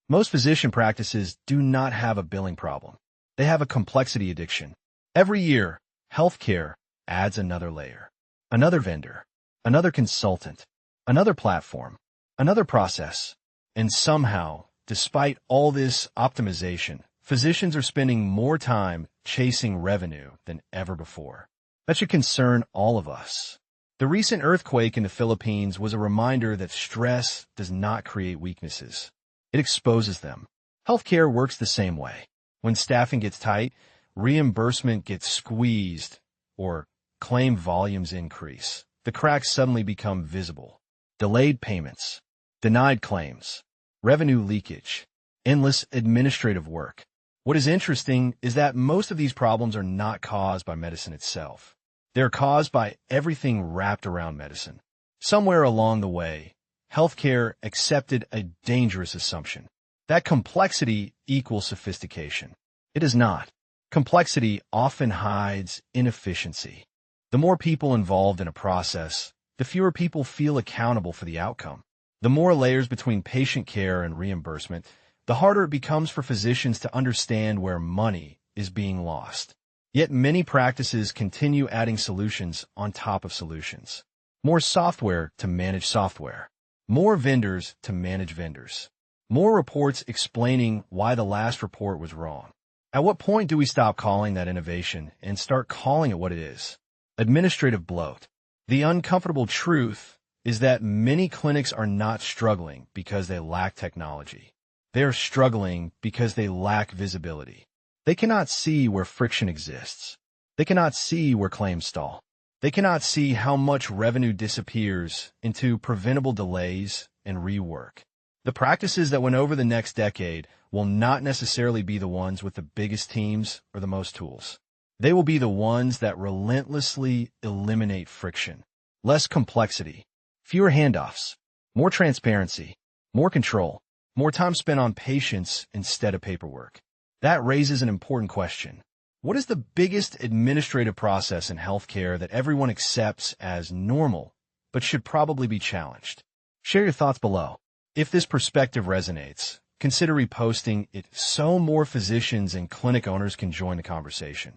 Most physician practices do not have a billing problem. They have a complexity addiction. Every year, healthcare adds another layer, another vendor, another consultant, another platform, another process. And somehow, despite all this optimization, physicians are spending more time chasing revenue than ever before. That should concern all of us. The recent earthquake in the Philippines was a reminder that stress does not create weaknesses. It exposes them. Healthcare works the same way. When staffing gets tight, reimbursement gets squeezed, or claim volumes increase. The cracks suddenly become visible. Delayed payments, denied claims, revenue leakage, endless administrative work. What is interesting is that most of these problems are not caused by medicine itself. They're caused by everything wrapped around medicine. Somewhere along the way, healthcare accepted a dangerous assumption. That complexity equals sophistication. It is not. Complexity often hides inefficiency. The more people involved in a process, the fewer people feel accountable for the outcome. The more layers between patient care and reimbursement, the harder it becomes for physicians to understand where money is being lost. Yet many practices continue adding solutions on top of solutions. More software to manage software. More vendors to manage vendors. More reports explaining why the last report was wrong. At what point do we stop calling that innovation and start calling it what it is? Administrative bloat. The uncomfortable truth is that many clinics are not struggling because they lack technology. They are struggling because they lack visibility. They cannot see where friction exists. They cannot see where claims stall. They cannot see how much revenue disappears into preventable delays and rework. The practices that win over the next decade will not necessarily be the ones with the biggest teams or the most tools. They will be the ones that relentlessly eliminate friction. Less complexity, fewer handoffs, more transparency, more control, more time spent on patients instead of paperwork. That raises an important question. What is the biggest administrative process in healthcare that everyone accepts as normal, but should probably be challenged? Share your thoughts below. If this perspective resonates, consider reposting it so more physicians and clinic owners can join the conversation.